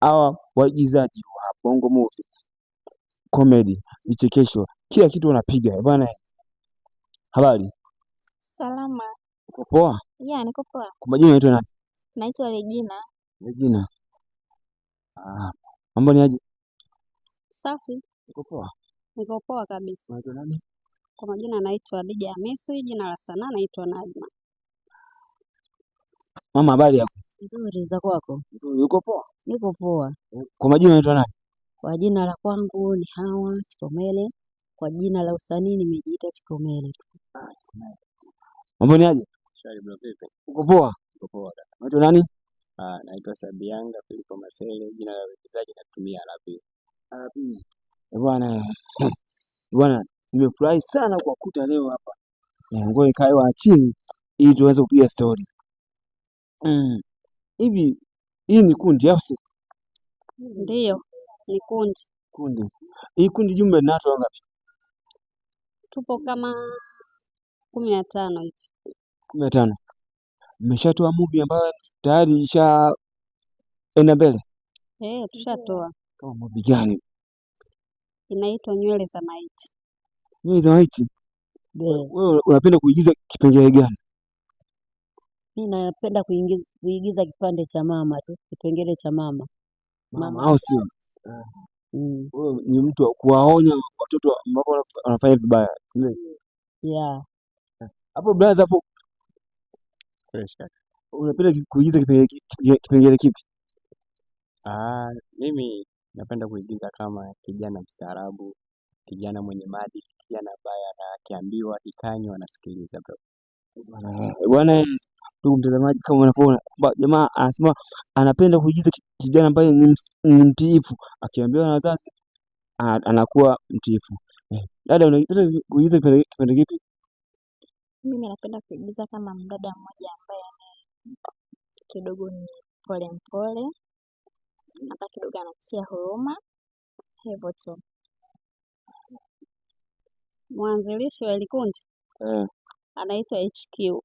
hawa waigizaji wa Bongo Movie, comedy, vichekesho, kila kitu wanapiga bwana. Habari? Salama. Uko poa? Yeah, niko poa. Kwa majina unaitwa nani? Naitwa Regina. Regina. Mambo ni aje? Safi. Uko poa? Niko poa kabisa. Unaitwa nani? Kwa majina naitwa Adija Hamisi, jina la sanaa naitwa Najma. Mama, habari yako? Nzuri, za kwako? Nzuri. Uko poa? Niko poa. Kwa majina unaitwa nani? Kwa jina la kwangu ni Hawa Chikomele. Kwa jina la usanii nimejiita Chikomele tu. Mambo ni aje? Shari bro, vipi? Uko poa? Uko poa. Unaitwa nani? Naitwa Sabianga Filipo Masele, jina la uigizaji natumia Alapi. Alapi. Bwana, nimefurahi sana kwa kukuta leo hapa. Ngoja nikae wa chini ili tuweze kupiga story. Hivi hii ni kundi au si? Ndiyo, ni kundi. Kundi. Hii kundi jumla ni watu wangapi? Tupo kama 15 hivi. 15. Mmeshatoa movie ambayo tayari ishaenda mbele? Tushatoa. Kama movie gani? Inaitwa Nywele za Maiti. Nywele za Maiti? Wewe unapenda kuigiza kipengele gani? Mimi napenda kuigiza kipande cha mama tu, kipengele cha mama. Mama au sio? Wewe ni mtu wa kuwaonya watoto ambao wanafanya vibaya. Yeah. Hapo brother, hapo Fresh. unapenda kuigiza kipengele kipi? Mimi napenda kuigiza kama kijana mstaarabu, kijana mwenye maadili, kijana ambaye akiambiwa ikanywa anasikiliza bro. Bwana, ndugu mtazamaji, kama unavyoona jamaa anasema anapenda kuigiza kijana ambaye ni mtiifu, akiambiwa na wazazi anakuwa mtiifu. Dada, unapenda kuigiza kipengele kipi? Mimi napenda kuigiza kama mdada mmoja ambaye kidogo ni pole mpole, hata kidogo anatia huruma, hivyo tu. Mwanzilishi wa kundi anaitwa HQ.